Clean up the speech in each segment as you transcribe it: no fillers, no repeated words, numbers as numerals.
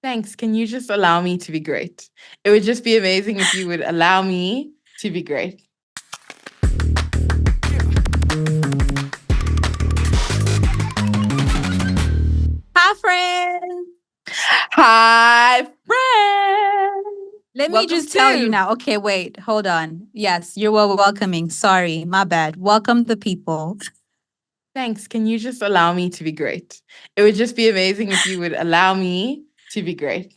Thanks. Can you just allow me to be great? It would just be amazing if you would allow me to be great. Hi, friends. Hi, friend. Let me Welcome just tell you to- now. Okay, wait, hold on. Yes, you're welcoming. Sorry, my bad. Welcome the people. Thanks. Can you just allow me to be great? It would just be amazing if you would allow me to be great.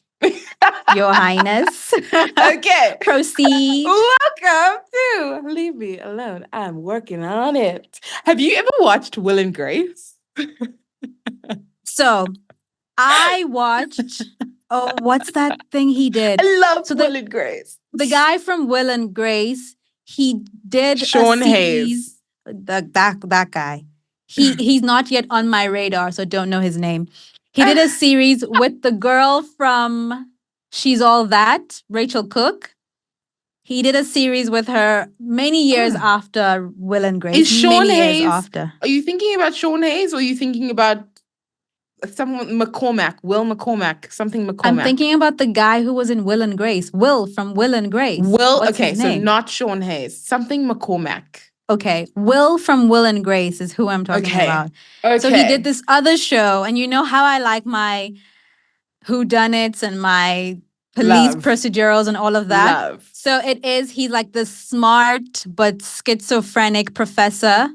Your Highness. Okay. Proceed. Welcome to Leave Me Alone. I'm working on it. Have you ever watched Will and Grace? So, I watched. Oh, what's that thing he did? I love So Will and Grace. The guy from Will and Grace, he did Sean a series. Hayes. That guy. He's not yet on my radar, so don't know his name. He did a series with the girl from She's All That, Rachel Cook. He did a series with her many years after Will and Grace. Is Sean many Hayes? years after. Are you thinking about Sean Hayes or are you thinking about someone McCormack, Will McCormack, something McCormack? I'm thinking about the guy who was in Will and Grace. Will from Will and Grace. Will, What's okay, his so name? not Sean Hayes, something McCormack. Okay, Will from Will and Grace is who I'm talking about. Okay. So he did this other show, and you know how I like my whodunits and my police procedurals and all of that? Love. So he's like this smart but schizophrenic professor,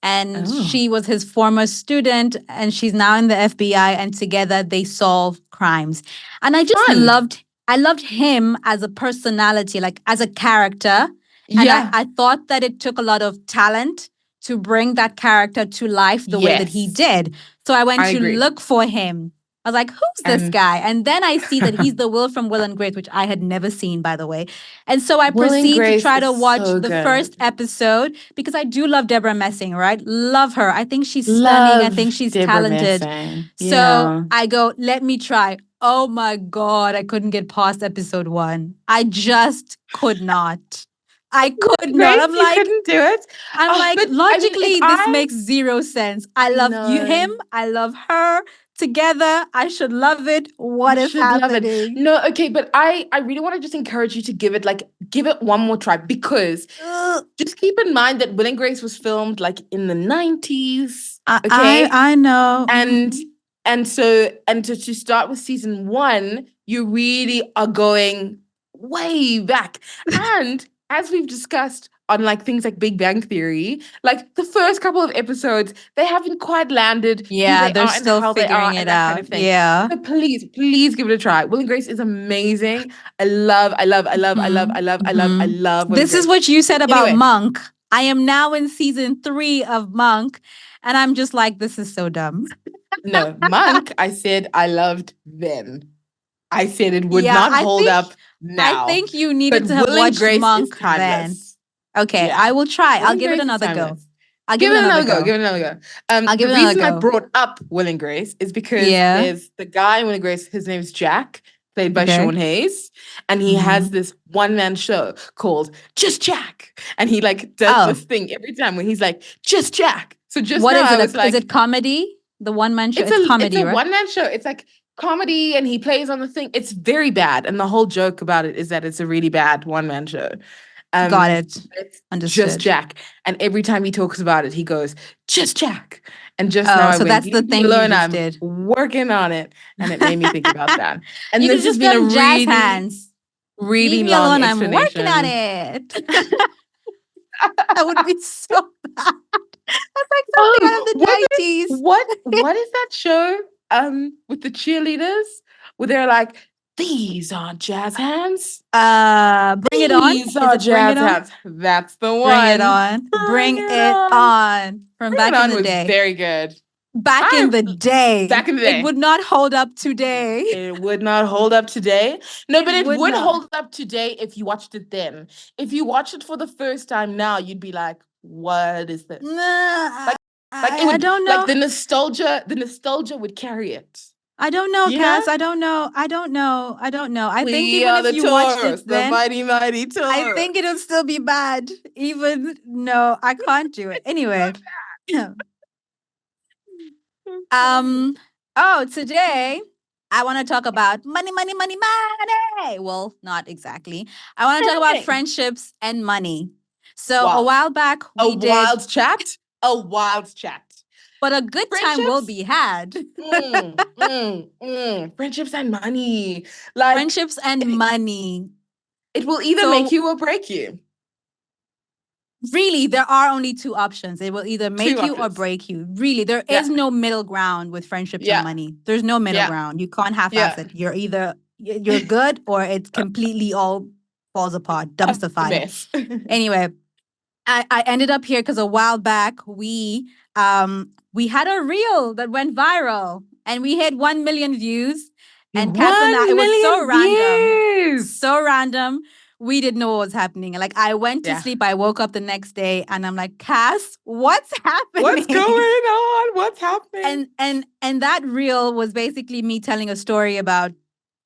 and she was his former student, and she's now in the FBI, and together they solve crimes. And I just loved him as a personality, like as a character. And I thought that it took a lot of talent to bring that character to life the way that he did. So I went to look for him. I was like, who's this guy? And then I see that he's the Will from Will and Grace, which I had never seen, by the way. And so I proceed to try to watch the first episode because I do love Deborah Messing, right? Love her. I think she's stunning. I think she's talented. So I go, let me try. Oh my God, I couldn't get past episode 1. I just could not. I could not. I'm like, you couldn't do it. I'm like, logically, this makes zero sense. I love him. I love her. Together, I should love it. What is happening? No, okay, but I really want to just encourage you to give it one more try because just keep in mind that Will and Grace was filmed like in the 90s. Okay, I know. And so to start with season 1, you really are going way back. And as we've discussed on like things like Big Bang Theory, like the first couple of episodes, they haven't quite landed. Yeah, they're still figuring it out. Kind of thing. Yeah. So please give it a try. Will and Grace is amazing. I love. This is what you said about Monk. I am now in season 3 of Monk, and I'm just like, this is so dumb. No, Monk, I said I loved then. I said it would not hold up now. I think you needed to have watched Monk then. Okay, I will try. I'll give it another go. I'll give it another go. The reason I brought up Will and Grace is because there's the guy in Will and Grace, his name's Jack, played by Sean Hayes, and he has this one-man show called Just Jack. And he like does this thing every time where he's like, Just Jack. So just what now, is it? Is it comedy? The one-man show? It's comedy, it's a right? one-man show. It's like comedy and he plays on the thing. It's very bad. And the whole joke about it is that it's a really bad one-man show. Got it. Understood. Just Jack. And every time he talks about it, he goes, Just Jack. And just now so that's the thing you just did. Working on it. And it made me think about that. And you this has been a jazz hands. really Leave me long alone. explanation. I'm working on it. That would be so bad. That's like something out of the 90s. What is that show with the cheerleaders where they're like, these are jazz hands? Bring it on. These are jazz hands. That's the one. Bring it on. Bring it on. From back in the day. Very good. Back in the day. It would not hold up today. It would not hold up today. No, but it would hold up today if you watched it then. If you watched it for the first time now, you'd be like, what is this? I don't know. Like the nostalgia would carry it. I don't know, Cass. I don't know. I think even if you watched it then, the mighty tour. I think it'll still be bad. No, I can't do it. Anyway. Today I want to talk about money, money, money, money. Well, not exactly. I want to talk about friendships and money. So a while back, we did a wild chat. But a good time will be had. Friendships and money. Friendships and money. It will either make you or break you. Really, there are only two options. It will either make you or break you. Really, there is no middle ground with friendships and money. There's no middle ground. You can't half-ass it. You're either you're good or it's completely all falls apart, dumpster fire. Anyway, I ended up here because a while back we had a reel that went viral and we hit 1 million views. And Cass and I, it was so random. So random. We didn't know what was happening. Like, I went to sleep. I woke up the next day and I'm like, Cass, what's happening? What's going on? What's happening? And that reel was basically me telling a story about,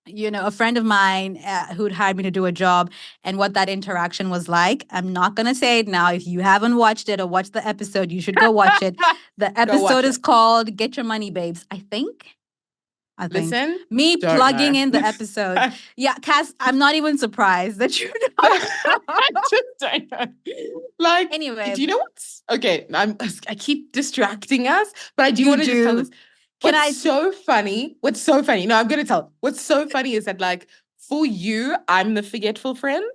you know, a friend of mine who'd hired me to do a job and what that interaction was like. I'm not going to say it now. If you haven't watched it or watched the episode, you should go watch it. The episode is called Get Your Money, Babes, I think. Listen, me plugging in the episode. Yeah, Cass, I'm not even surprised that you know. I just don't know. Like, anyway, do you know what's okay? I keep distracting us, but I do want to just tell this. What's so funny? No, I'm gonna tell. What's so funny is that, like, for you, I'm the forgetful friend.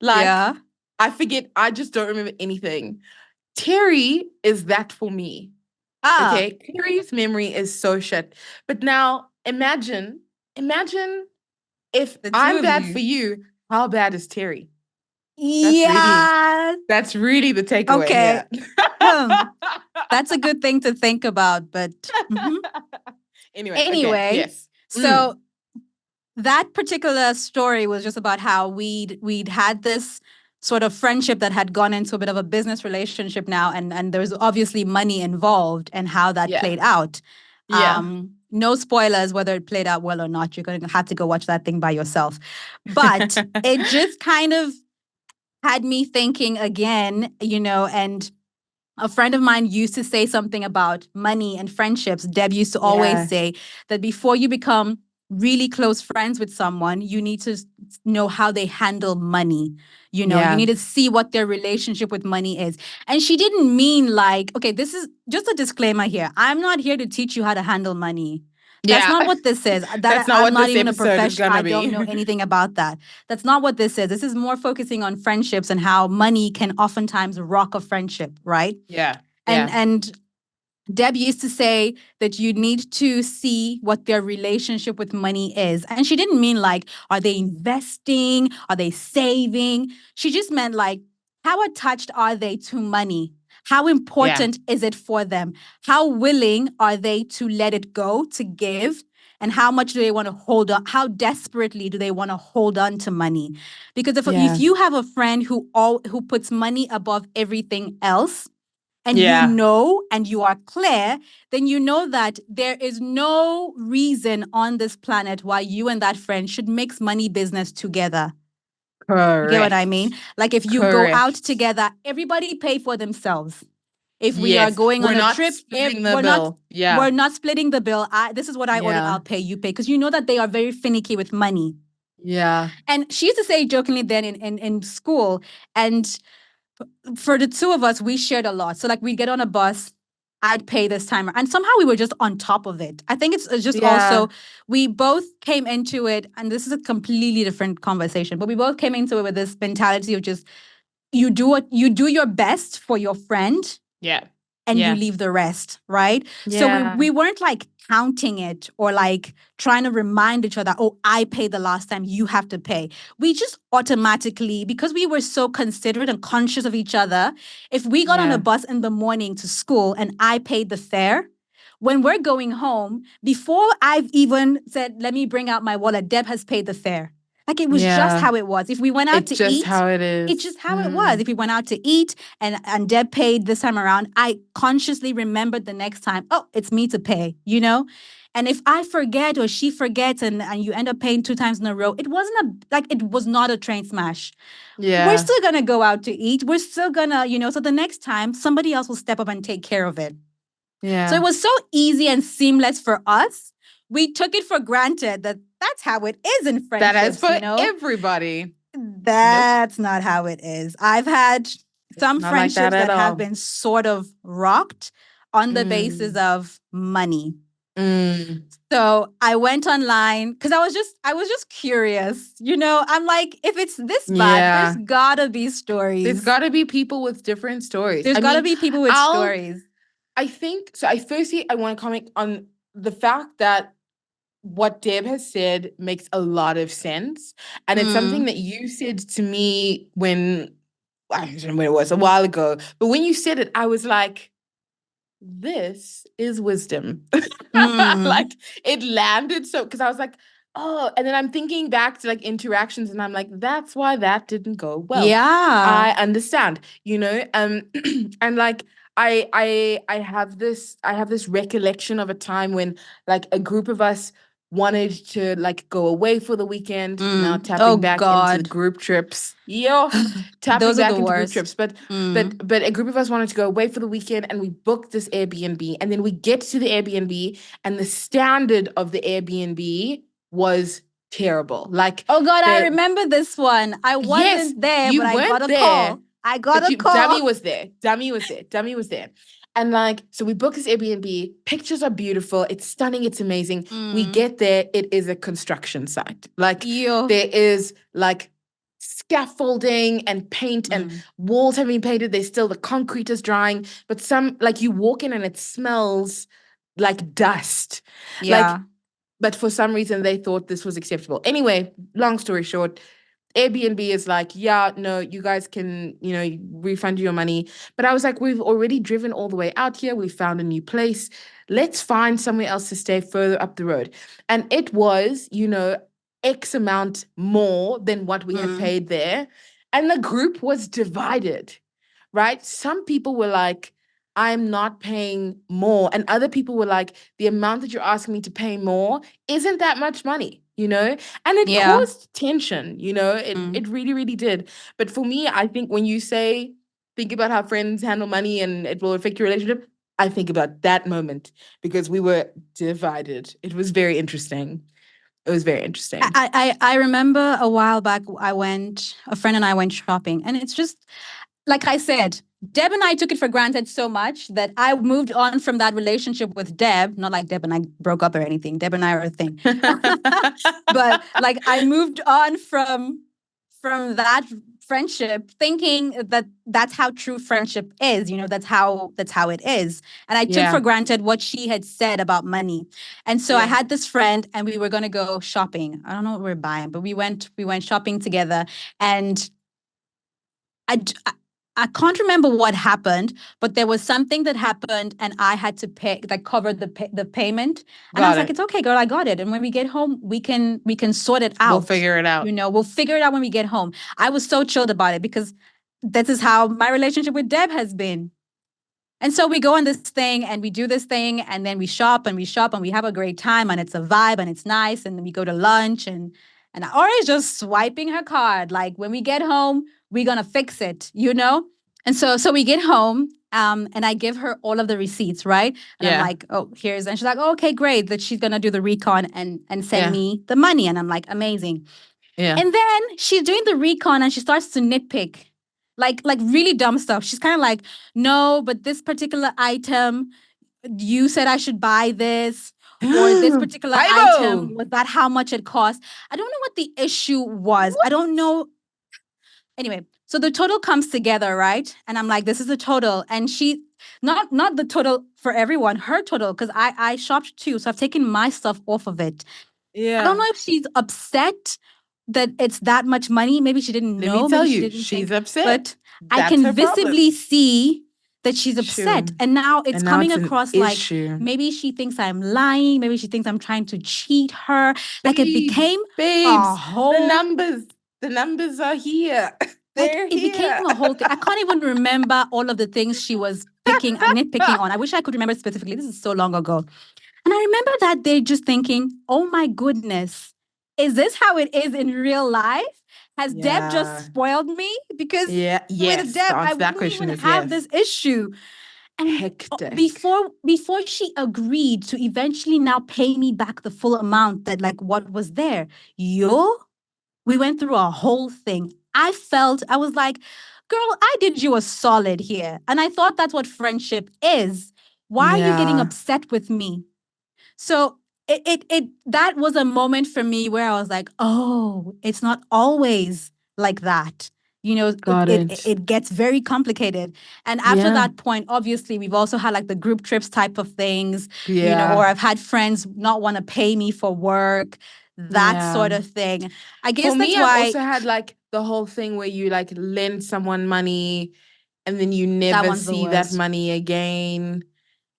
Like, I forget. I just don't remember anything. Terry is that for me. Okay, Terry's memory is so shit. But now imagine if I'm bad for you, how bad is Terry? That's really the takeaway. Okay. That's a good thing to think about, but anyway, yes. So that particular story was just about how we'd had this sort of friendship that had gone into a bit of a business relationship now, and there's obviously money involved and how that played out. No spoilers whether it played out well or not. You're going to have to go watch that thing by yourself. But it just kind of had me thinking again, you know, and a friend of mine used to say something about money and friendships. Deb used to always say that before you become really close friends with someone, you need to know how they handle money. You know, you need to see what their relationship with money is. And she didn't mean like, okay, this is just a disclaimer here. I'm not here to teach you how to handle money. That's not what this is. That's not I'm what not this even a episode is professional. gonna I don't know anything about that. That's not what this is. This is more focusing on friendships and how money can oftentimes rock a friendship, right? And Deb used to say that you need to see what their relationship with money is. And she didn't mean like, are they investing? Are they saving? She just meant like, how attached are they to money? How important is it for them? How willing are they to let it go, to give? And how much do they want to hold on? How desperately do they want to hold on to money? Because if you have a friend who puts money above everything else, and you know and you are clear, then you know that there is no reason on this planet why you and that friend should mix money business together. Correct. You get what I mean? Like if you go out together, everybody pay for themselves. If we are going on a trip, we're not splitting the bill. This is what I ordered, I'll pay, you pay. Because you know that they are very finicky with money. Yeah. And she used to say jokingly then in school, and for the two of us, we shared a lot. So like we'd get on a bus, I'd pay this time. And somehow we were just on top of it. I think it's just also, we both came into it, and this is a completely different conversation, but we both came into it with this mentality of just, you do your best for your friend. And you leave the rest, right? So we weren't like counting it or like trying to remind each other, oh, I paid the last time, you have to pay. We just automatically, because we were so considerate and conscious of each other, if we got on a bus in the morning to school and I paid the fare, when we're going home, before I've even said, let me bring out my wallet, Deb has paid the fare. Like it was just how it was. If we went out to eat, it's just how it is. It's just how it was. If we went out to eat and Deb paid this time around, I consciously remembered the next time, oh, it's me to pay, you know? And if I forget or she forgets and you end up paying 2 times in a row, it was not a train smash. We're still going to go out to eat. We're still going to, you know, so the next time somebody else will step up and take care of it. So it was so easy and seamless for us. we took it for granted that that's how it is in friendships. That is for everybody. That's not how it is. I've had some friendships that have been sort of rocked on the basis of money. So I went online because I was just curious. I'm like, if it's this bad, there's gotta be stories. There's gotta be people with different stories. There's gotta be people with stories. I think so. I want to comment on the fact that what Deb has said makes a lot of sense. And it's something that you said to me when, I don't know when it was, a while ago. But when you said it, I was like, this is wisdom. Like it landed so, because I was like, oh, and then I'm thinking back to like interactions and I'm like, that's why that didn't go well. Yeah. I understand, and like I have this recollection of a time when like a group of us wanted to like go away for the weekend. Now tapping back into the group trips. Tapping back into group trips. But a group of us wanted to go away for the weekend and we booked this Airbnb. And then we get to the Airbnb and the standard of the Airbnb was terrible. Like, oh God, I remember this one. I wasn't there, but I got a call. I got a call. Dummy was there. And like, so we book this Airbnb. Pictures are beautiful. It's stunning. It's amazing. We get there. It is a construction site. Like there is like scaffolding and paint and walls have been painted. There's still the concrete is drying, but some like you walk in and it smells like dust. Yeah. But for some reason they thought this was acceptable. Anyway, long story short, Airbnb is like, yeah, no, you guys can, refund your money. But I was like, we've already driven all the way out here. We found a new place. Let's find somewhere else to stay further up the road. And it was, X amount more than what we had paid there. And the group was divided, right? Some people were like, I'm not paying more. And other people were like, the amount that you're asking me to pay more isn't that much money. And it caused tension, it really, really did. But for me, I think when you say, think about how friends handle money and it will affect your relationship, I think about that moment because we were divided. It was very interesting. It was very interesting. I remember a while back, a friend and I went shopping and it's just, like I said, Deb and I took it for granted so much that I moved on from that relationship with Deb. Not like Deb and I broke up or anything. Deb and I are a thing. But like I moved on from that friendship thinking that that's how true friendship is. That's how it is. And I took for granted what she had said about money. And so I had this friend and we were going to go shopping. I don't know what we were buying, but we went shopping together and I can't remember what happened, but there was something that happened and I had to pay, like cover the payment. And I was like, it's okay, girl, I got it. And when we get home, we can sort it out. We'll figure it out. We'll figure it out when we get home. I was so chilled about it because this is how my relationship with Deb has been. And so we go on this thing and we do this thing and then we shop and we have a great time and it's a vibe and it's nice. And then we go to lunch and Ori's just swiping her card. Like when we get home, we're going to fix it, And so we get home and I give her all of the receipts, right? And I'm like, oh, and she's like, oh, okay, great. That she's going to do the recon and send me the money. And I'm like, amazing. Yeah. And then she's doing the recon and she starts to nitpick. Like really dumb stuff. She's kind of like, no, but this particular item, you said I should buy this. Or this particular item, was that how much it cost? I don't know what the issue was. I don't know. Anyway, so the total comes together, right? And I'm like, this is the total. And she, not the total for everyone, her total, because I shopped too. So I've taken my stuff off of it. Yeah. I don't know if she's upset that it's that much money. Maybe she didn't know. Let me tell you, she's upset. But I can visibly see that she's upset. Sure. And now it's coming across like maybe she thinks I'm lying. Maybe she thinks I'm trying to cheat her. Like it became a whole... The numbers are here. They're here. It became a whole thing. I can't even remember all of the things she was nitpicking on. I wish I could remember specifically. This is so long ago. And I remember that day just thinking, oh my goodness, is this how it is in real life? Has Deb just spoiled me? Because with Deb, I wouldn't even have this issue. And hectic. Before she agreed to eventually now pay me back the full amount that like what was there, we went through a whole thing. I was like, girl, I did you a solid here. And I thought that's what friendship is. Why are you getting upset with me? So that was a moment for me where I was like, oh, it's not always like that. You know, it gets very complicated. And after that point, obviously, we've also had like the group trips type of things, you know, or I've had friends not want to pay me for work, that sort of thing. I guess for me, I've also had like the whole thing where you like lend someone money and then you never see that money again.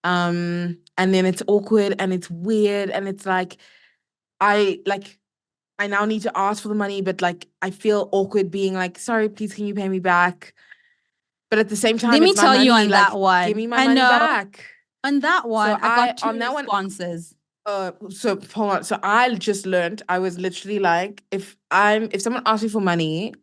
And then it's awkward and it's weird and it's like, I now need to ask for the money, but like I feel awkward being like, sorry, please can you pay me back? But at the same time, let me tell you on like, that one. Give me my money back. On that one, I got two responses. So hold on. So I just learned, I was literally like, if someone asks me for money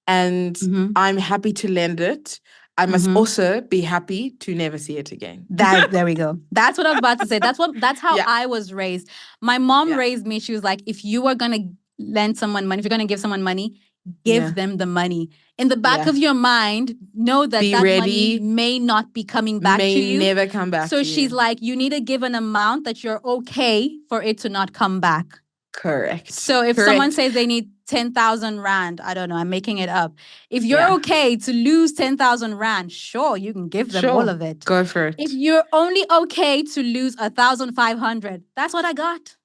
and I'm happy to lend it, I must also be happy to never see it again. There we go. That's what I was about to say. That's how I was raised. My mom raised me. She was like, if you are gonna lend someone money, if you're gonna give someone money, give them the money. In the back of your mind, know that money may not be coming back to you. May never come back to you. So she's like, you need to give an amount that you're okay for it to not come back. Correct. So if someone says they need 10,000 Rand, I don't know, I'm making it up. If you're okay to lose 10,000 Rand, sure, you can give them all of it. Go for it. If you're only okay to lose 1,500, that's what I got.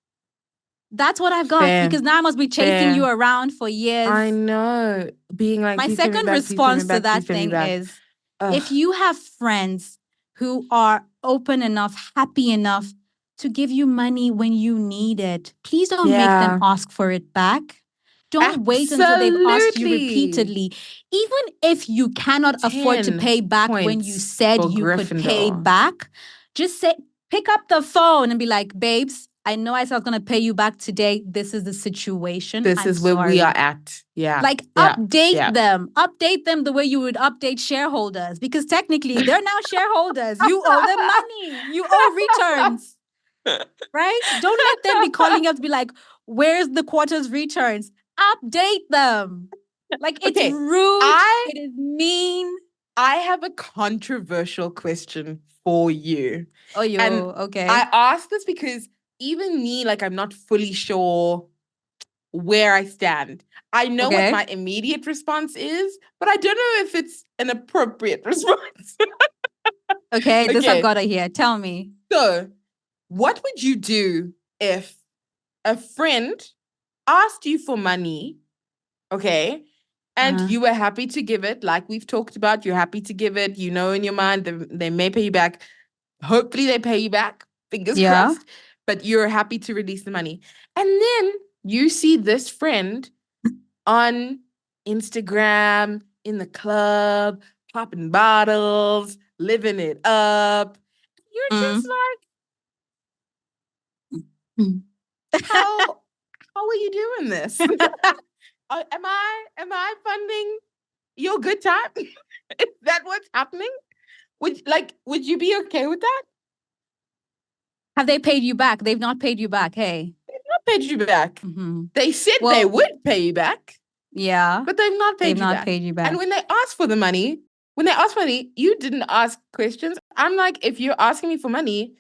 That's what I've got. Because now I must be chasing you around for years. I know. Being like, my second response to that thing is, if you have friends who are open enough, happy enough to give you money when you need it, please don't make them ask for it back. Don't wait until they've asked you repeatedly. Even if you cannot afford to pay back when you said you could pay back, just pick up the phone and be like, babes, I know I said I was going to pay you back today. This is the situation. This is where we are at. Yeah. Like update them. Update them the way you would update shareholders. Because technically, they're now shareholders. You owe them money. You owe returns. Right? Don't let them be calling up to be like, where's the quarter's returns? Update them. Like, it's rude. It is mean. I have a controversial question for you. Oh, okay. I asked this because even me, like, I'm not fully sure where I stand. I know what my immediate response is, but I don't know if it's an appropriate response. Okay, this I've got to hear. Tell me. So, what would you do if a friend asked you for money, and you were happy to give it, like we've talked about, you're happy to give it, you know in your mind they may pay you back. Hopefully they pay you back, fingers crossed, but you're happy to release the money. And then you see this friend on Instagram, in the club, popping bottles, living it up. You're just like, how are you doing this? Am I funding your good time? Is that what's happening? Would you be okay with that? Have they paid you back? They've not paid you back, hey? They've not paid you back. They said they would pay you back. Yeah. But they've not paid you back. And when they ask for the money, you didn't ask questions. I'm like, if you're asking me for money,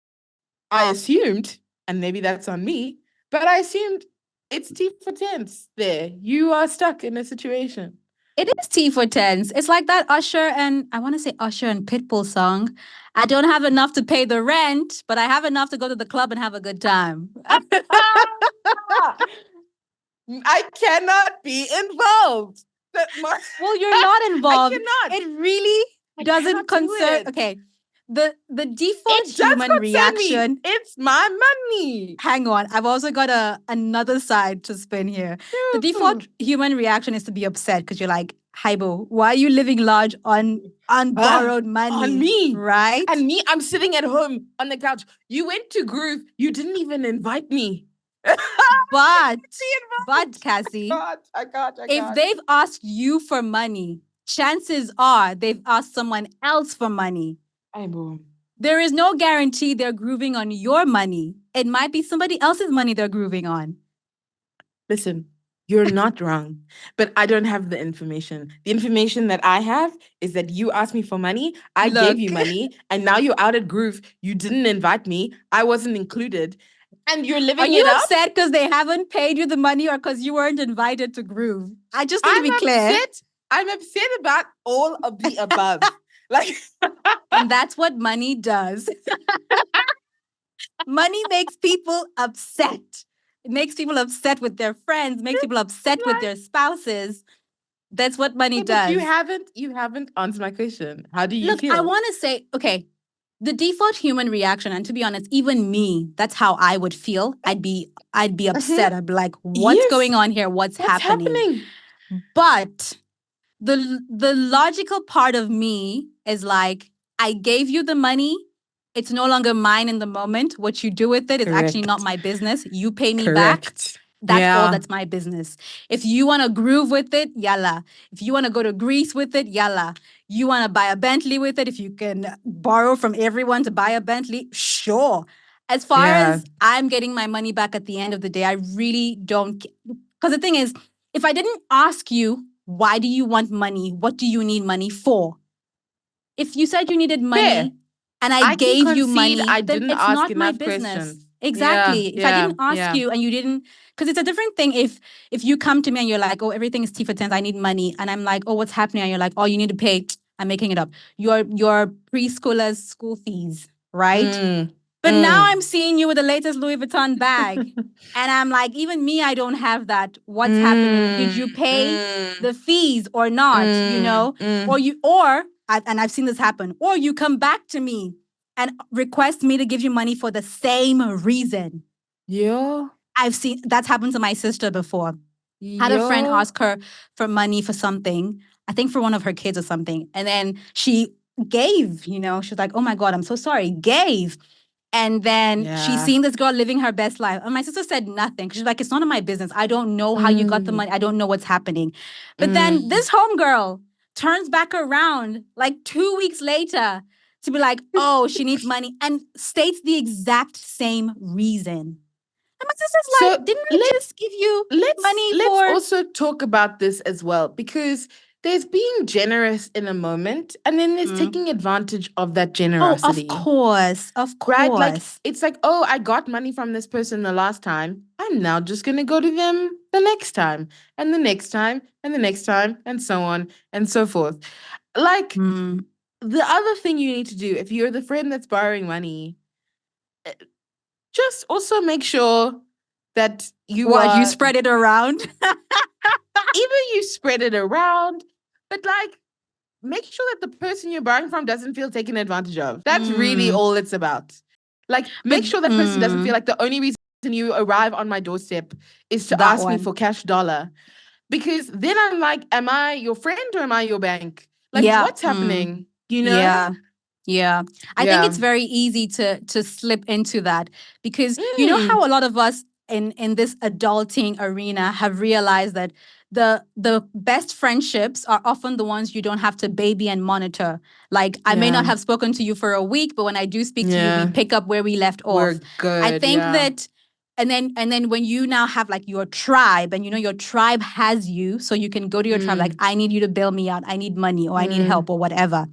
I assumed, and maybe that's on me, but I assumed it's T for tense there. You are stuck in a situation. It is T for tense. It's like that Usher and Pitbull song. I don't have enough to pay the rent, but I have enough to go to the club and have a good time. I cannot be involved. Well, you're not involved. I cannot. It really doesn't concern. Okay. The default human reaction. It's my money. Hang on. I've also got another side to spin here. The default human reaction is to be upset because you're like, Haibo, why are you living large on borrowed money? On me. Right? And me, I'm sitting at home on the couch. You went to Groove. You didn't even invite me. But Cassie, I got. If they've asked you for money, chances are they've asked someone else for money. There is no guarantee they're grooving on your money. It might be somebody else's money they're grooving on. Listen, you're not wrong, but I don't have the information. The information that I have is that you asked me for money, I gave you money, and now you're out at Groove. You didn't invite me, I wasn't included, and you're living it up. Are you upset because they haven't paid you the money or because you weren't invited to Groove? I just need to be clear. I'm upset about all of the above. And that's what money does. Money makes people upset. It makes people upset with their friends, makes people upset with their spouses. That's what money does. You haven't answered my question. How do you feel? Look, I want to say, okay, the default human reaction, and to be honest, even me, that's how I would feel. I'd be upset. I'd be like, what's going on here? What's happening? But the logical part of me is like, I gave you the money. It's no longer mine in the moment. What you do with it is actually not my business. You pay me back. That's all that's my business. If you want to groove with it, yalla. If you want to go to Greece with it, yalla. You want to buy a Bentley with it, if you can borrow from everyone to buy a Bentley, sure. As far as I'm getting my money back at the end of the day, I really don't. Because the thing is, if I didn't ask you, why do you want money? What do you need money for? If you said you needed money and I gave you money, then it's not my business. Questions. Exactly. If I didn't ask you and you didn't, because it's a different thing if you come to me and you're like, oh, everything is T for 10, I need money. And I'm like, oh, what's happening? And you're like, oh, you need to pay, I'm making it up, your preschoolers' school fees, right? But now I'm seeing you with the latest Louis Vuitton bag. And I'm like, even me, I don't have that. What's happening? Did you pay the fees or not? You know? And I've seen this happen. Or you come back to me and request me to give you money for the same reason. Yeah. I've seen that's happened to my sister before. Had a friend ask her for money for something, I think for one of her kids or something. And then she gave, she was like, oh my God, I'm so sorry. Gave. And then she's seen this girl living her best life. And my sister said nothing. She's like, it's none of my business. I don't know how you got the money. I don't know what's happening. But then this homegirl turns back around like 2 weeks later to be like, oh, she needs money, and states the exact same reason. And my sister's like, didn't I just give you money for... Let's also talk about this as well, because there's being generous in a moment, and then there's taking advantage of that generosity. Oh, of course. Right? Like, it's like, oh, I got money from this person the last time. I'm now just going to go to them the next time, and the next time, and the next time, and so on and so forth. Like, the other thing you need to do, if you're the friend that's borrowing money, just also make sure that you spread it around? Either you spread it around, but like, make sure that the person you're borrowing from doesn't feel taken advantage of. That's really all it's about. Like, make sure that person doesn't feel like the only reason you arrive on my doorstep is to ask me for cash dollar. Because then I'm like, am I your friend or am I your bank? Like, what's happening? You know? Yeah. I think it's very easy to slip into that, because you know how a lot of us in this adulting arena have realized that the best friendships are often the ones you don't have to baby and monitor. Like, I may not have spoken to you for a week, but when I do speak to you, we pick up where we left off. We're good. I think that, and then when you now have like your tribe, and your tribe has you, so you can go to your tribe like, I need you to bail me out, I need money, or I need help, or whatever.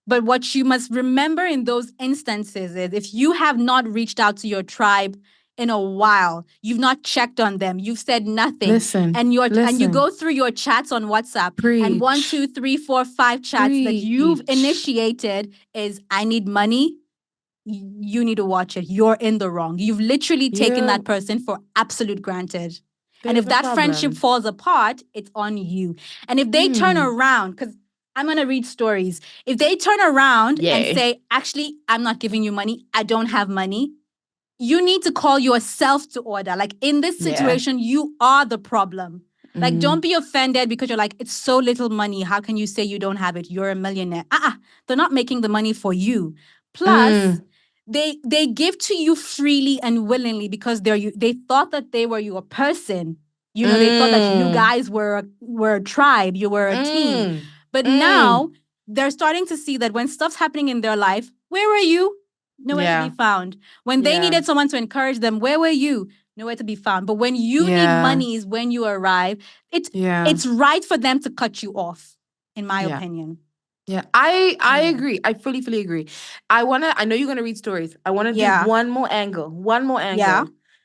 But what you must remember in those instances is, if you have not reached out to your tribe in a while, you've not checked on them, you've said nothing, and you go through your chats on WhatsApp, and 1, 2, 3, 4, 5 chats that you've initiated is, I need money, you need to watch it. You're in the wrong. You've literally taken that person for absolute granted. And if that friendship falls apart, it's on you. And if they turn around, because I'm going to read stories. If they turn around and say, actually, I'm not giving you money, I don't have money, you need to call yourself to order. Like, in this situation, you are the problem. Like, don't be offended because you're like, it's so little money. How can you say you don't have it? You're a millionaire. They're not making the money for you. Plus, they give to you freely and willingly because they thought that they were your person. They thought that you guys were a tribe. You were a team. But now they're starting to see that when stuff's happening in their life, where were you? Nowhere to be found. When they needed someone to encourage them, where were you? Nowhere to be found. But when you need money is when you arrive. It's right for them to cut you off, in my opinion. Yeah, I agree. I fully agree. I know you're gonna read stories. I want to do one more angle.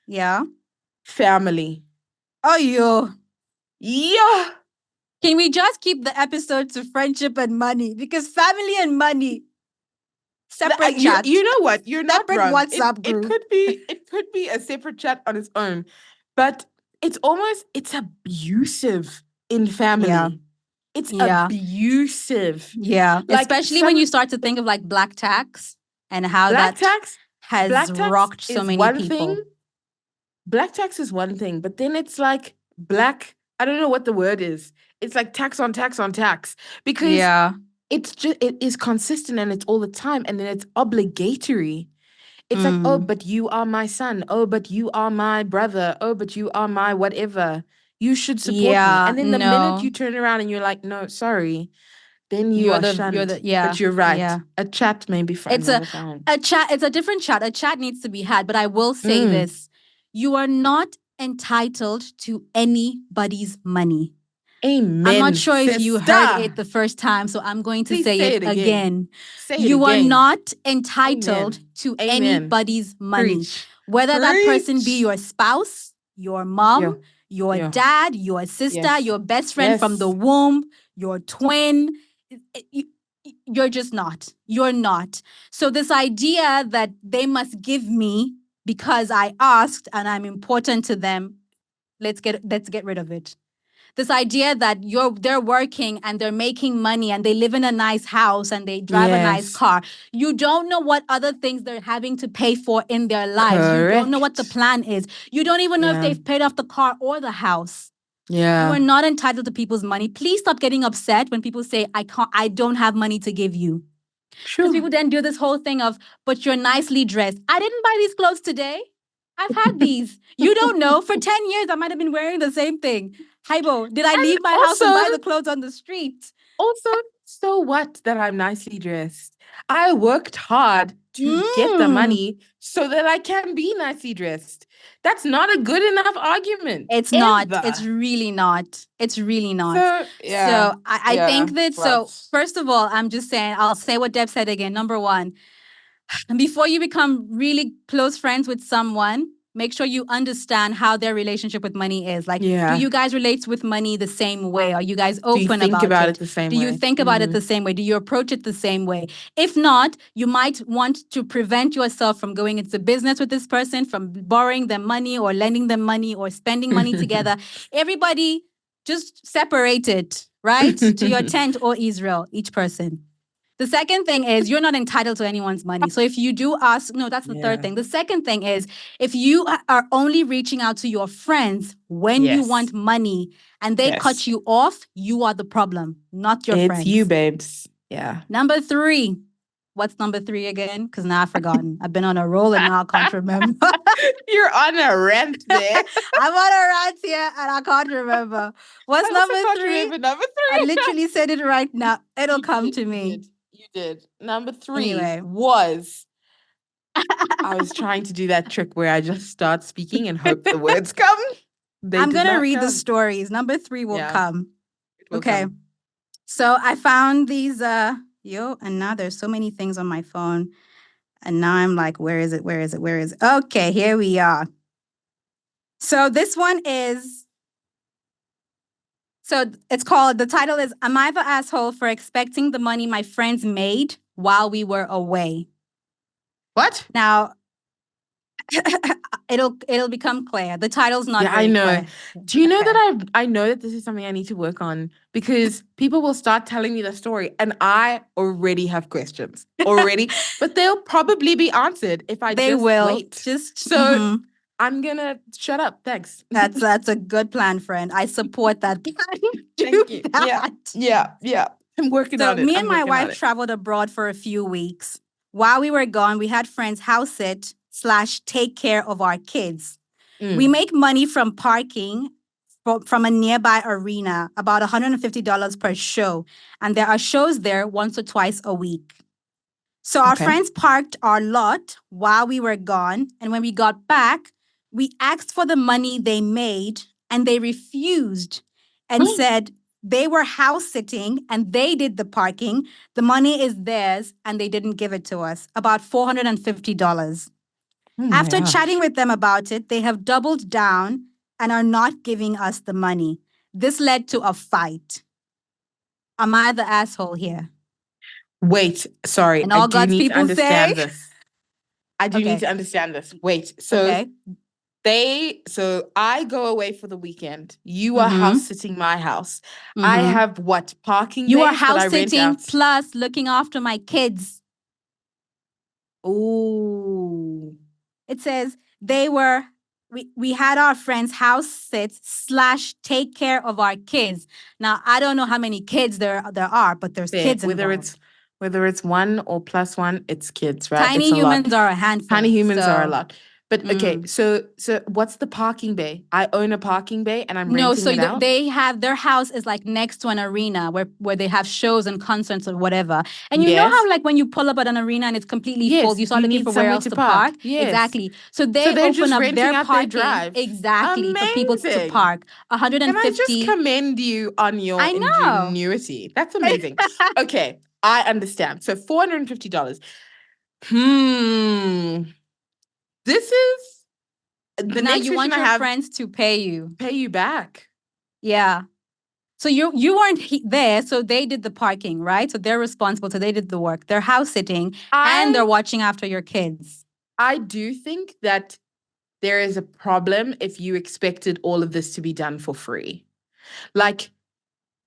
Yeah. Family. Oh, yo. Yeah. Can we just keep the episode to friendship and money? Because family and money, separate chat. You know what? You're not wrong. WhatsApp group. It could be a separate chat on its own, but it's abusive in family. Yeah. It's abusive. Yeah. Like especially when you start to think of like black tax and how black tax has rocked so many people. Black tax is one thing, but then it's like I don't know what the word is. It's like tax on tax on tax. Because it is consistent and it's all the time, and then it's obligatory. It's like, oh, but you are my son. Oh, but you are my brother. Oh, but you are my whatever. You should support me. And then the minute you turn around and you're like, no, sorry, then you're shunned. But you're right. Yeah. A chat may be fine. It's a chat. It's a different chat. A chat needs to be had. But I will say this: you are not entitled to anybody's money. Amen. I'm not sure if you heard it the first time, so I'm going to say it again. You are not entitled to anybody's money. Preach. Whether that person be your spouse, your mom, your dad, your sister, your best friend from the womb, your twin. You're just not. You're not. So this idea that they must give me because I asked and I'm important to them, let's get rid of it. This idea that they're working and they're making money and they live in a nice house and they drive a nice car. You don't know what other things they're having to pay for in their lives. Correct. You don't know what the plan is. You don't even know if they've paid off the car or the house. Yeah. You are not entitled to people's money. Please stop getting upset when people say, I don't have money to give you. Because people then do this whole thing of, but you're nicely dressed. I didn't buy these clothes today. I've had these. You don't know. For 10 years, I might have been wearing the same thing. Haibo, did I leave my house and buy the clothes on the street? Also, so what that I'm nicely dressed? I worked hard to get the money so that I can be nicely dressed. That's not a good enough argument. It's not. It's really not. It's really not. So I think that, first of all, I'm just saying, I'll say what Deb said again. Number one, before you become really close friends with someone, make sure you understand how their relationship with money is. Like, do you guys relate with money the same way? Are you guys open about it? The same way? Do you think about it the same way? Do you approach it the same way? If not, you might want to prevent yourself from going into business with this person, from borrowing them money or lending them money or spending money together. Everybody just separate it, right? To your tent or Israel, each person. The second thing is you're not entitled to anyone's money. So if you do ask, no, that's the third thing. The second thing is if you are only reaching out to your friends when you want money and they cut you off, you are the problem, not your friends. It's you, babes. Yeah. Number 3. What's number 3 again? Because now I've forgotten. I've been on a roll and now I can't remember. You're on a rant there. I'm on a rant here and I can't remember. What's number 3? Number 3. I literally said it right now. It'll come to me. You did. Number 3 was I was trying to do that trick where I just start speaking and hope the words come. I'm going to read the stories. Number 3 will come. Okay. So I found these, and now there's so many things on my phone. And now I'm like, where is it? Where is it? Where is it? Okay, here we are. So this one is, so it's called, the title is, Am I the Asshole for Expecting the Money My Friends Made While We Were Away? What? Now, it'll become clear. The title's not very clear. Do you know that I know that this is something I need to work on because people will start telling me the story and I already have questions already, but they'll probably be answered if I wait. I'm gonna shut up. Thanks. That's a good plan, friend. I support that plan. Thank you. Yeah. I'm working on it. So me and my wife traveled abroad for a few weeks. While we were gone, we had friends house sit / take care of our kids. We make money from parking from a nearby arena, about $150 per show. And there are shows there once or twice a week. So our friends parked our lot while we were gone. And when we got back, we asked for the money they made and they refused and said they were house sitting and they did the parking. The money is theirs and they didn't give it to us. About $450. After chatting with them about it, they have doubled down and are not giving us the money. This led to a fight. Am I the asshole here? Wait, sorry. And all God's people say this. I do need to understand this. Wait, so so I go away for the weekend. You are house sitting my house. I have what? Parking You are house sitting plus looking after my kids. Oh. It says we had our friends house sit / take care of our kids. Now, I don't know how many kids there are, but there's kids involved. Whether it's one or plus one, it's kids, right? Tiny humans are a handful. Tiny humans are a lot. But okay, so what's the parking bay? I own a parking bay and I'm renting it out? They have, their house is like next to an arena where they have shows and concerts or whatever. And you know how like when you pull up at an arena and it's completely full, you start looking for where else to park? Yes. Exactly. So they open up their parking drive. Exactly for people to park. 150. Can I just commend you on your ingenuity? That's amazing. Okay, I understand. So $450. This is the now you want your friends to pay you back. Yeah. So you weren't there, so they did the parking, right? So they're responsible, so they did the work. They're house sitting and they're watching after your kids. I do think that there is a problem if you expected all of this to be done for free. Like,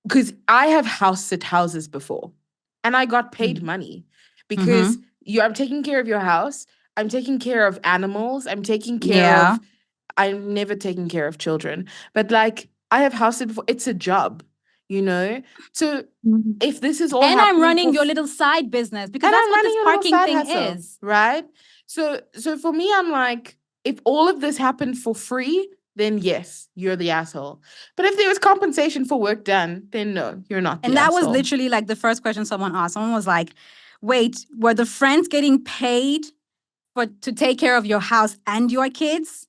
because I have house sit houses before and I got paid money because I'm taking care of your house. I'm taking care of animals. I'm taking care of, I'm never taking care of children. But like, I have house sit before. It's a job, you know? So if this is all and I'm running your little side business because that's what this parking thing is. Right? So for me, I'm like, if all of this happened for free, then yes, you're the asshole. But if there was compensation for work done, then no, you're not the asshole. And that was literally like the first question someone asked. Someone was like, wait, were the friends getting paid to take care of your house and your kids?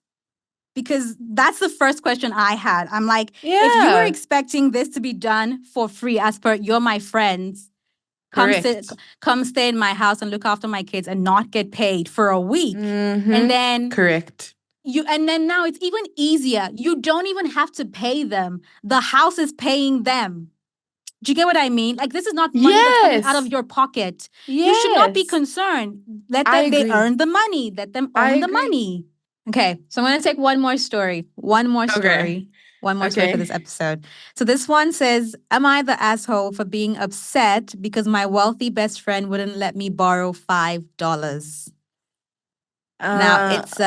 Because that's the first question I had. I'm like, if you were expecting this to be done for free as per you're my friends, come stay in my house and look after my kids and not get paid for a week. And then and then now it's even easier. You don't even have to pay them. The house is paying them. Do you get what I mean? Like, this is not money that's coming out of your pocket. You should not be concerned. Let them, they earn the money. Let them earn the money. Okay, so I'm going to take one more story. One more story for this episode. So this one says, am I the asshole for being upset because my wealthy best friend wouldn't let me borrow $5? Now, it's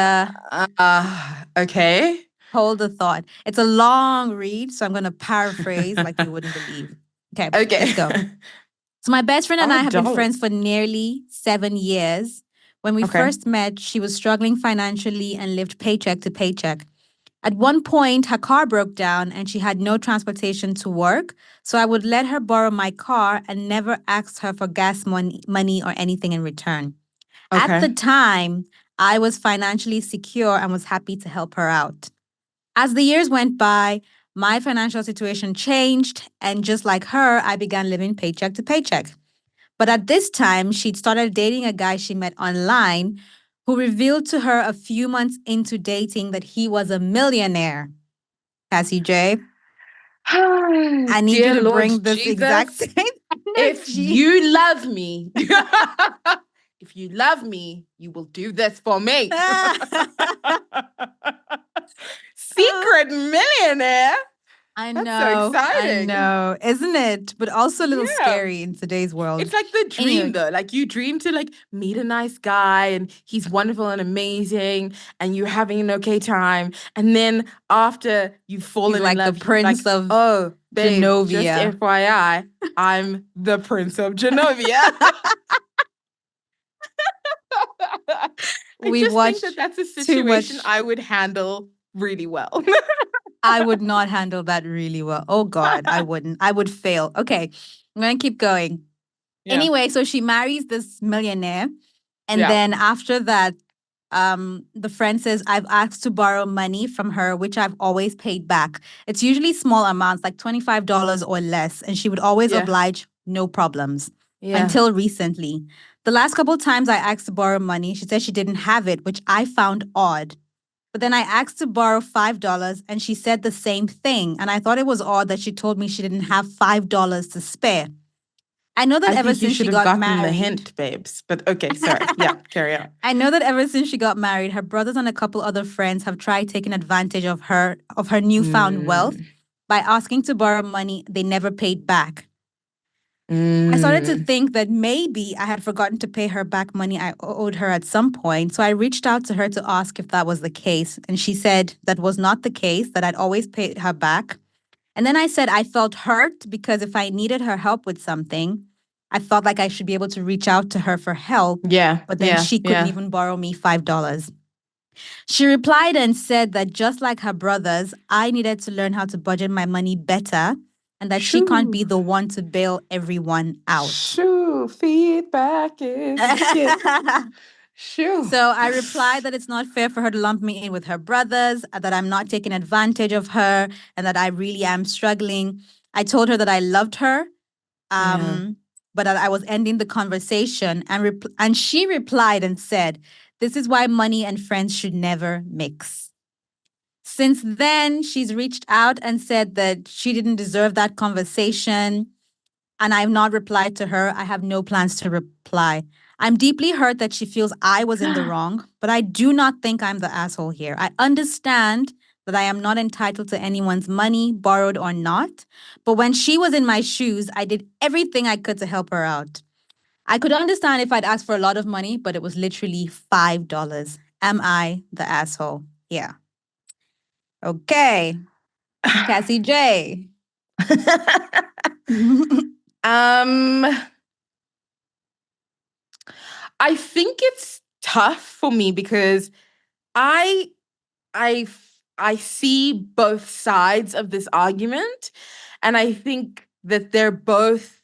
okay. Hold the thought. It's a long read, so I'm going to paraphrase like you wouldn't believe. Okay, let's go. So my best friend and I have been friends for nearly 7 years. When we first met, she was struggling financially and lived paycheck to paycheck. At one point, her car broke down and she had no transportation to work. So I would let her borrow my car and never ask her for gas money or anything in return. At the time, I was financially secure and was happy to help her out. As the years went by, my financial situation changed, and just like her, I began living paycheck to paycheck. But at this time, she'd started dating a guy she met online who revealed to her a few months into dating that he was a millionaire. Cassie J, I need you to bring this exact same energy. If you love me, if you love me, you will do this for me. Secret millionaire. I know. That's so exciting. I know. Isn't it? But also a little scary in today's world. It's like the dream though. Like you dream to like meet a nice guy and he's wonderful and amazing and you're having an okay time. And then after you've fallen in love, the prince of babe, Genovia. Just FYI, I'm the prince of Genovia. We watched think that's a situation I would handle really well. I would not handle that really well. Oh God, I wouldn't. I would fail. Okay, I'm going to keep going. Anyway, so she marries this millionaire. And then after that, the friend says, I've asked to borrow money from her, which I've always paid back. It's usually small amounts, like $25 or less. And she would always oblige, no problems. Until recently. The last couple of times I asked to borrow money, she said she didn't have it, which I found odd. But then I asked to borrow $5 and she said the same thing. And I thought it was odd that she told me she didn't have $5 to spare. I know that ever since she got married. The hint, babes. But okay, sorry. Yeah, carry on. I know that ever since she got married, her brothers and a couple other friends have tried taking advantage of her newfound wealth by asking to borrow money they never paid back. I started to think that maybe I had forgotten to pay her back money I owed her at some point. So I reached out to her to ask if that was the case. And she said that was not the case, that I'd always paid her back. And then I said I felt hurt because if I needed her help with something, I felt like I should be able to reach out to her for help. But then she couldn't even borrow me $5. She replied and said that just like her brothers, I needed to learn how to budget my money better and that she can't be the one to bail everyone out. Feedback is So I replied that it's not fair for her to lump me in with her brothers, that I'm not taking advantage of her, and that I really am struggling. I told her that I loved her, but that I was ending the conversation. And she replied and said, this is why money and friends should never mix. Since then, she's reached out and said that she didn't deserve that conversation. And I've not replied to her. I have no plans to reply. I'm deeply hurt that she feels I was in the wrong, but I do not think I'm the asshole here. I understand that I am not entitled to anyone's money, borrowed or not. But when she was in my shoes, I did everything I could to help her out. I could understand if I'd asked for a lot of money, but it was literally $5. Am I the asshole? Yeah. Okay. Cassie J. I think it's tough for me because I see both sides of this argument, and I think that they're both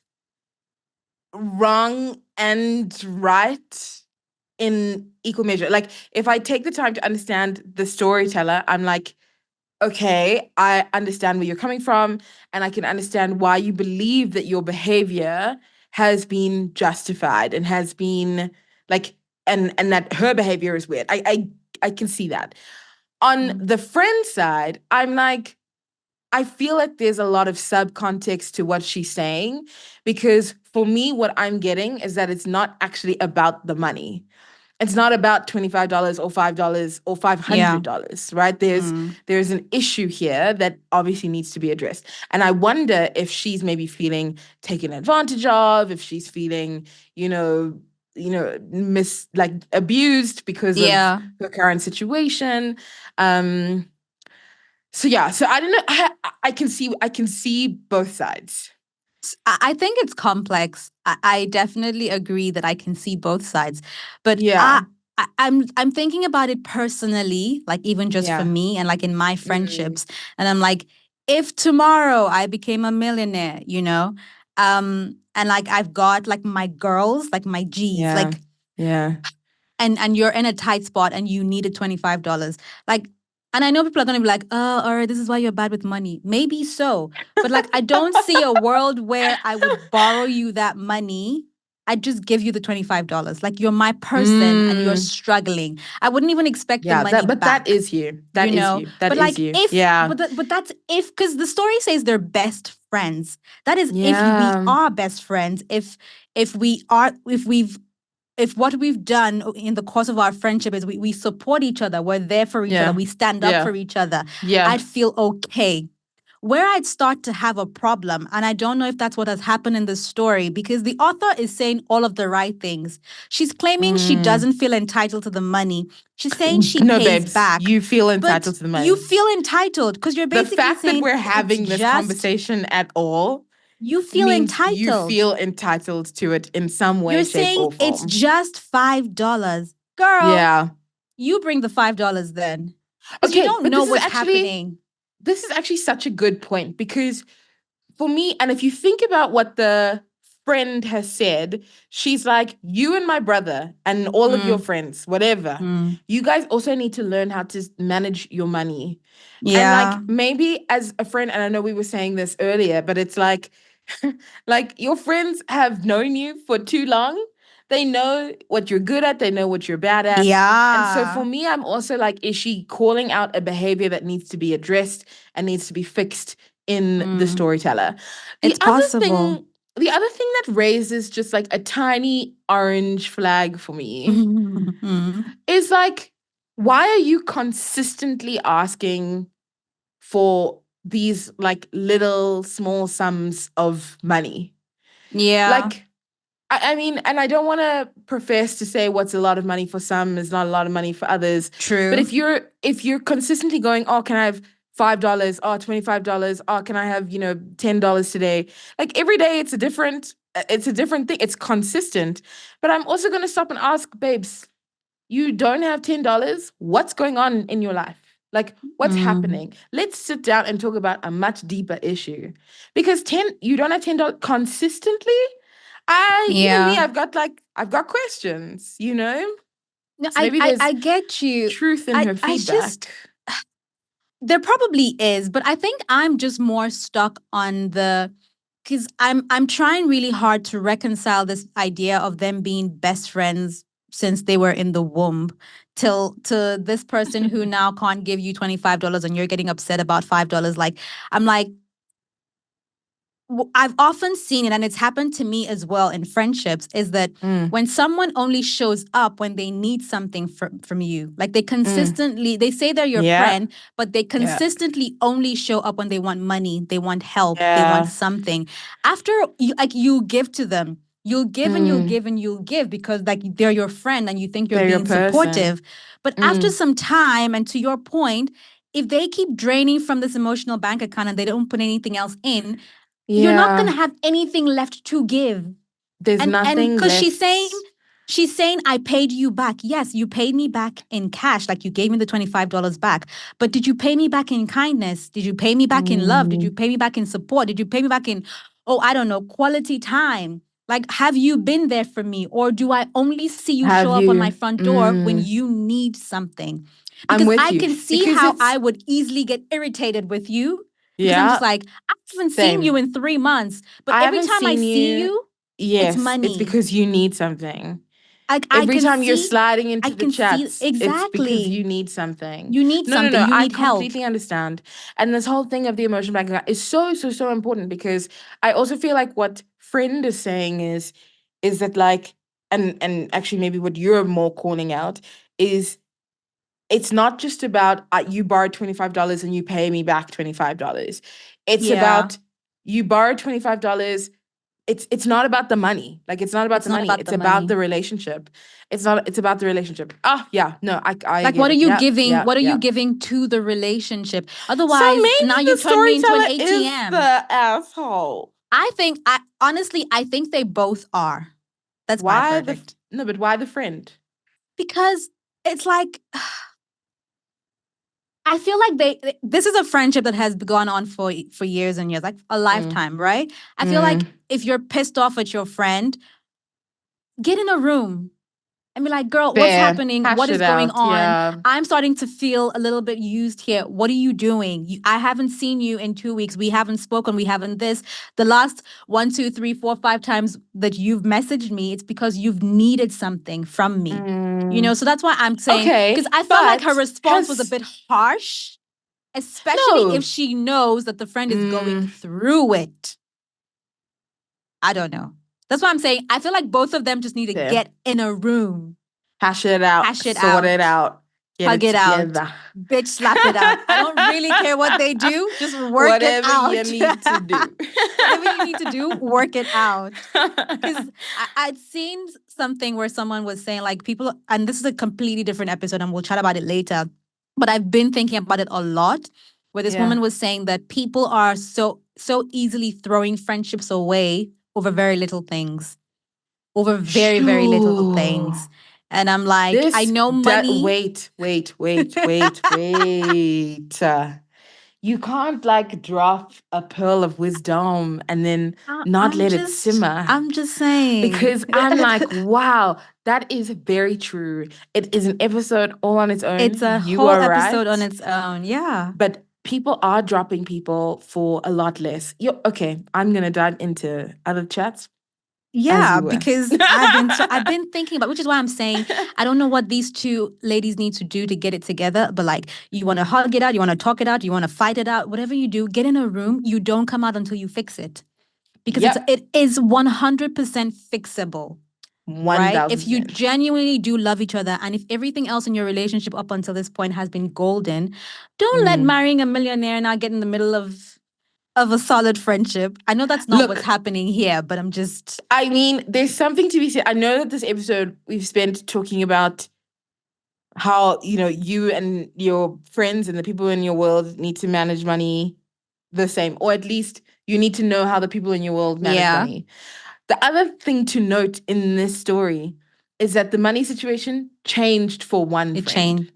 wrong and right in equal measure. Like, if I take the time to understand the storyteller, I'm like, okay, I understand where you're coming from, and I can understand why you believe that your behavior has been justified and has been like, and that her behavior is weird. I can see that. On the friend side, I'm like, I feel like there's a lot of subcontext to what she's saying, because for me, what I'm getting is that it's not actually about the money. It's not about $25 or $5 or $500, right? There's an issue here that obviously needs to be addressed. And I wonder if she's maybe feeling taken advantage of, if she's feeling, abused because of her current situation. So I don't know. I can see both sides. I think it's complex. I definitely agree that I can see both sides, but I'm thinking about it personally, like even just for me and like in my friendships, and I'm like, if tomorrow I became a millionaire, and like I've got like my girls, like my G's, and you're in a tight spot and you needed $25, like. And I know people are going to be like, oh, all right, this is why you're bad with money. Maybe so. But like, I don't see a world where I would borrow you that money. I'd just give you the $25. Like, you're my person and you're struggling. I wouldn't even expect the money back. That is you. That is you. That but is like, you. But that's if, because the story says they're best friends. That is if we are best friends. If what we've done in the course of our friendship is we support each other, we're there for each other, we stand up for each other, I'd feel okay. Where I'd start to have a problem, and I don't know if that's what has happened in the story, because the author is saying all of the right things. She's claiming she doesn't feel entitled to the money. She's saying she pays back. You feel entitled to the money. You feel entitled because you're basically saying the fact that we're having this conversation at all. You feel entitled. You feel entitled to it in some way, shape, or form. It's just $5. Girl, you bring the $5 then. Because you don't know what's happening. This is actually such a good point, because for me, and if you think about what the friend has said, she's like, you and my brother and all of your friends, whatever, you guys also need to learn how to manage your money. And like maybe as a friend, and I know we were saying this earlier, but it's like, like your friends have known you for too long. They know what you're good at. They know what you're bad at. And so for me, I'm also like, is she calling out a behavior that needs to be addressed and needs to be fixed in the storyteller? It's possible. The other thing that raises just like a tiny orange flag for me is like, why are you consistently asking for these like little small sums of money? Yeah. Like, I mean, and I don't want to profess to say what's a lot of money for some is not a lot of money for others. True. But if you're consistently going, oh, can I have $5? Oh, $25. Oh, can I have, $10 today? Like every day it's a different thing. It's consistent. But I'm also going to stop and ask, babes, you don't have $10. What's going on in your life? Like, what's happening? Let's sit down and talk about a much deeper issue. Because you don't have $10 consistently. Even me, I've got questions, No, so maybe there's I get you. Truth in her feedback. There probably is, but I think I'm just more stuck on because I'm trying really hard to reconcile this idea of them being best friends since they were in the womb to this person who now can't give you $25 and you're getting upset about $5. Like, I'm like, I've often seen it, and it's happened to me as well in friendships, is that when someone only shows up when they need something from you, like they consistently, they say they're your friend, but they consistently only show up when they want money, they want help, they want something. After you give to them, you'll give and you'll give and you'll give because like they're your friend and you think you're being supportive. But after some time, and to your point, if they keep draining from this emotional bank account and they don't put anything else in, you're not going to have anything left to give. There's nothing because left. She's saying, I paid you back. Yes, you paid me back in cash. Like you gave me the $25 back. But did you pay me back in kindness? Did you pay me back in love? Did you pay me back in support? Did you pay me back in, I don't know, quality time? Like, have you been there for me? Or do I only see you show up on my front door when you need something? Because I can see how I would easily get irritated with you. Because I'm just like, I haven't seen you in 3 months. But every time I see you, yes, it's money. It's because you need something. Every time you're sliding into the chats, exactly. It's because you need something. You need something. No. You need help. I completely understand. And this whole thing of the emotional bank account is so, so, so important because I also feel like what friend is saying is that like, and actually maybe what you're more calling out is it's not just about you borrowed $25 and you pay me back $25. It's about you borrowed $25. It's not about the money. Like it's not about the money. It's about the relationship. It's about the relationship. Oh yeah, no, I like what are you giving? What are you giving to the relationship? Otherwise, so now you turn me into an ATM. Is the asshole. I think they both are. That's my verdict. No, but why the friend? Because it's like I feel like this is a friendship that has gone on for years and years, like a lifetime, right? I feel like if you're pissed off at your friend, get in a room and be like, girl, what's happening? What is going on? Yeah. I'm starting to feel a little bit used here. What are you doing? I haven't seen you in 2 weeks. We haven't spoken. We haven't this. The last 1, 2, 3, 4, 5 times that you've messaged me, it's because you've needed something from me. So that's why I'm saying, because I felt like her response was a bit harsh, especially if she knows that the friend is going through it. I don't know. That's why I'm saying I feel like both of them just need to get in a room. Hash it out. Sort it out. Hug it out. Bitch, slap it out. I don't really care what they do. Just work it out. Whatever you need to do. Whatever you need to do, work it out. Because I'd seen something where someone was saying like people, and this is a completely different episode and we'll chat about it later, but I've been thinking about it a lot, where this woman was saying that people are so easily throwing friendships away over very little things. Over very, very little things. And I'm like, I know money. Wait. you can't like drop a pearl of wisdom and then not let it simmer. I'm just saying. Because I'm like, wow, that is very true. It is an episode all on its own. It's a whole episode on its own. Yeah. But people are dropping people for a lot less. Okay, I'm going to dive into other chats. Yeah, because I've been thinking about, which is why I'm saying I don't know what these two ladies need to do to get it together. But like, you want to hug it out, you want to talk it out, you want to fight it out, whatever you do, get in a room. You don't come out until you fix it, because it is 100% fixable. 1,000%. Right? If you genuinely do love each other, and if everything else in your relationship up until this point has been golden, don't let marrying a millionaire now get in the middle of a solid friendship. I know that's not what's happening here, but I mean, there's something to be said. I know that this episode we've spent talking about how, you and your friends and the people in your world need to manage money the same, or at least you need to know how the people in your world manage money. The other thing to note in this story is that the money situation changed for one friend.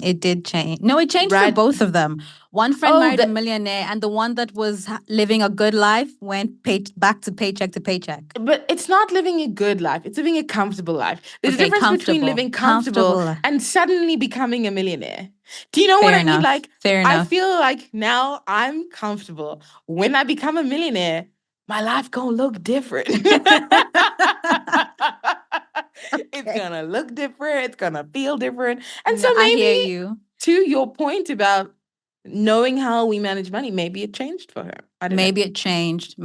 It did change. No, it changed for both of them. One friend married a millionaire, and the one that was living a good life went back to paycheck to paycheck. But it's not living a good life. It's living a comfortable life. There's a difference between living comfortable and suddenly becoming a millionaire. Do you know what I mean? Like, fair enough. I feel like now I'm comfortable. When I become a millionaire, my life gonna look different. It's gonna look different. It's gonna feel different. And so maybe, I hear you. To your point about knowing how we manage money, maybe it changed for her. I don't know. Maybe it changed.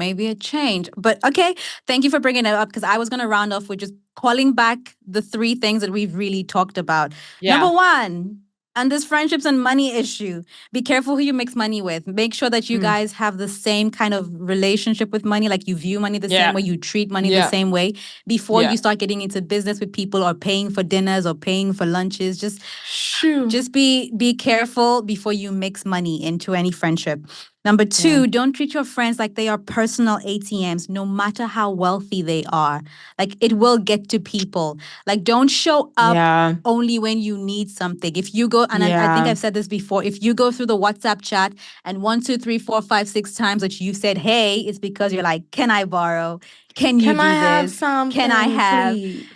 But okay, thank you for bringing it up, because I was going to round off with just calling back the 3 things that we've really talked about. Yeah. Number 1, and this friendships and money issue. Be careful who you mix money with. Make sure that you guys have the same kind of relationship with money, like you view money the same way, you treat money the same way before you start getting into business with people or paying for dinners or paying for lunches. Just be careful before you mix money into any friendship. Number 2, don't treat your friends like they are personal ATMs, no matter how wealthy they are. Like, it will get to people. Like, don't show up only when you need something. If you go, and I think I've said this before, if you go through the WhatsApp chat and 1, 2, 3, 4, 5, 6 times that you said, hey, it's because you're like, can I borrow? Can you do I this? Have something, can I have? Please?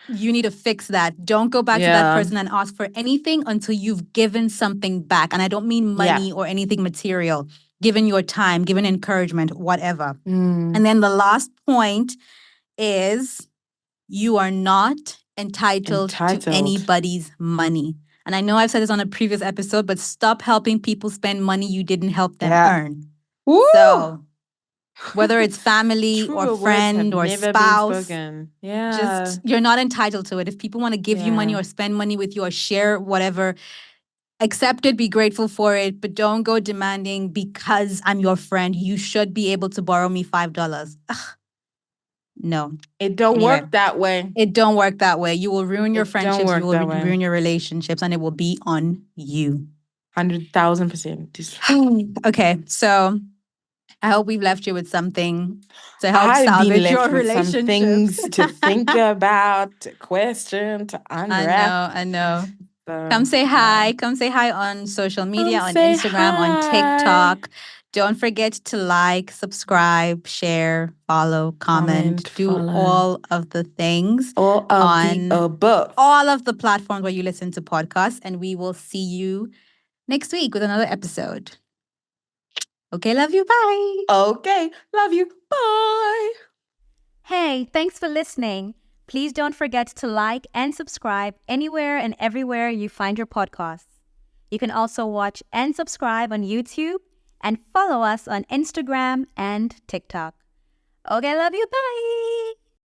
You need to fix that. Don't go back to that person and ask for anything until you've given something back. And I don't mean money or anything material. Given your time, given encouragement, whatever. And then the last point is, you are not entitled to anybody's money. And I know I've said this on a previous episode, but stop helping people spend money you didn't help them earn. Woo! So whether it's family or friend or spouse, just, you're not entitled to it. If people want to give you money or spend money with you or share whatever, accept it, be grateful for it, but don't go demanding, because I'm your friend, you should be able to borrow me $5. Ugh. No. It don't work that way. It don't work that way. You will ruin your friendships, you will ruin your relationships, and it will be on you. 100,000%. Okay, so I hope we've left you with something to help salvage your relationship. Some things to think about, to question, to unwrap. I know. Come say hi. Come say hi on social media, on Instagram, on TikTok. Don't forget to like, subscribe, share, follow, comment, do all of the things on all of the platforms where you listen to podcasts. And we will see you next week with another episode. Okay, love you. Bye. Okay, love you. Bye. Hey, thanks for listening. Please don't forget to like and subscribe anywhere and everywhere you find your podcasts. You can also watch and subscribe on YouTube and follow us on Instagram and TikTok. Okay, love you. Bye.